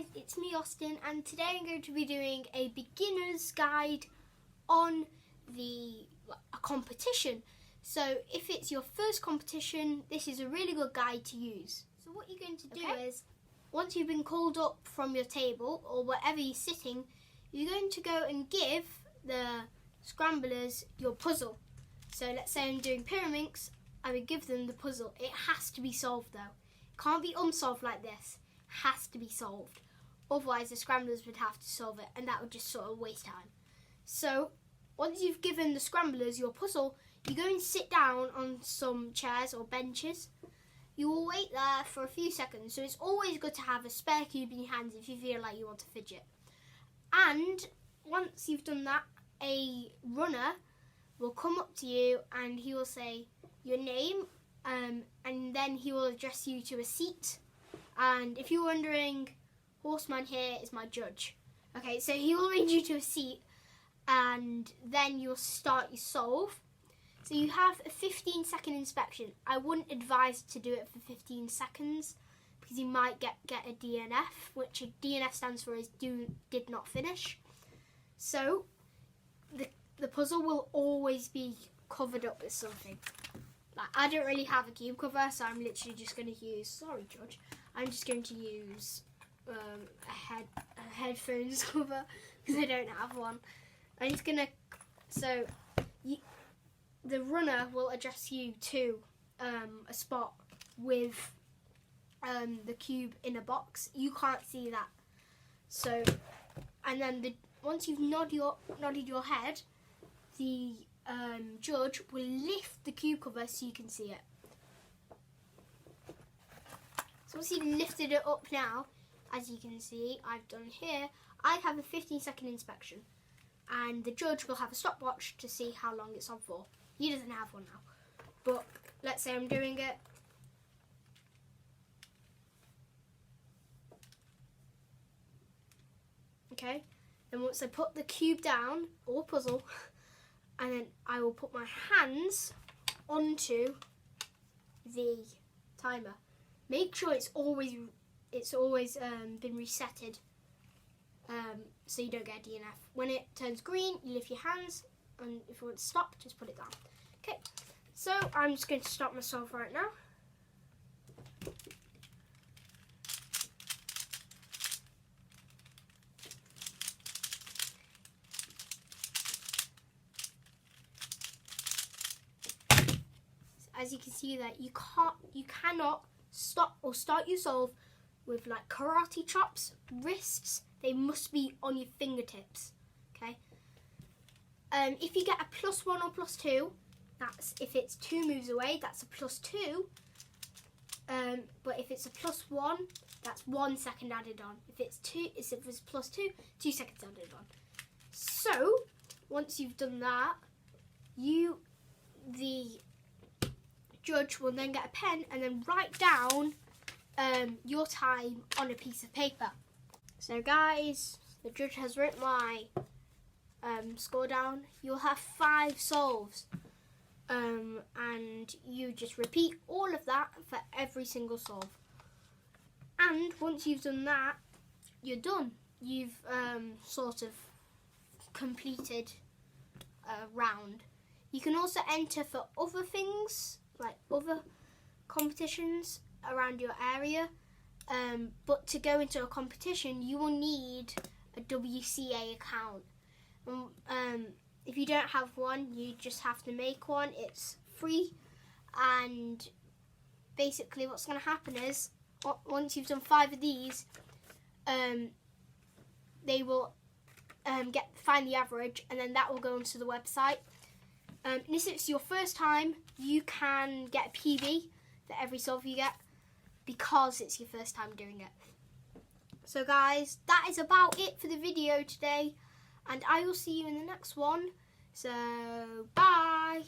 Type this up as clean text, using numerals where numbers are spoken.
guys, it's me Austin, and today I'm going to be doing a beginner's guide on a competition. So if it's your first competition, this is a really good guide to use. So what you're going to do is, once you've been called up from your table or wherever you're sitting, you're going to go and give the scramblers your puzzle. So let's say I'm doing Pyraminx, I would give them the puzzle. It has to be solved though. It can't be unsolved like this. It has to be solved. Otherwise the scramblers would have to solve it, and that would just sort of waste time. So once you've given the scramblers your puzzle, you go and sit down on some chairs or benches. You will wait there for a few seconds. So it's always good to have a spare cube in your hands if you feel like you want to fidget. And once you've done that, a runner will come up to you and he will say your name, and then he will address you to a seat. And if you're wondering, Horseman here is my judge. Okay, so he will lead you to a seat and then you'll start your solve. So you have a 15-second inspection. I wouldn't advise to do it for 15 seconds because you might get a DNF, which a DNF stands for is did not finish. So the puzzle will always be covered up with something. Like, I don't really have a cube cover, so I'm literally just going to use, sorry George, I'm just going to use a headphones cover because I don't have one. I'm just going to, so the runner will address you to a spot with the cube in a box. You can't see that. So, and then once you've nodded your head, the judge will lift the cube cover so you can see it. So once you've lifted it up now, as you can see, I've done here, I have a 15-second inspection. And the judge will have a stopwatch to see how long it's on for. He doesn't have one now. But let's say I'm doing it. Okay. Then once I put the cube down, or puzzle, and then I will put my hands onto the timer. Make sure it's always been resetted, so you don't get a DNF. When it turns green, you lift your hands, and if you want to stop, just put it down. Okay, so I'm just going to stop myself right now. As you can see that you cannot stop or start your solve with like karate chops, wrists. They must be on your fingertips. Okay. If you get a +1 or +2, that's if it's 2 moves away, that's a +2. But if it's a +1, that's 1 second added on. If it's +2, 2 seconds added on. So once you've done that, the judge will then get a pen and then write down your time on a piece of paper. So guys, the judge has written my score down. You'll have 5 solves, and you just repeat all of that for every single solve. And once you've done that, you're done. You've sort of completed a round. You can also enter for other things, like other competitions around your area, but to go into a competition you will need a WCA account. If you don't have one, you just have to make one. It's free, and basically what's going to happen is once you've done 5 of these, they will find the average, and then that will go onto the website. And if it's your first time, you can get a PB for every solve you get because it's your first time doing it. So guys, that is about it for the video today, and I will see you in the next one. So bye.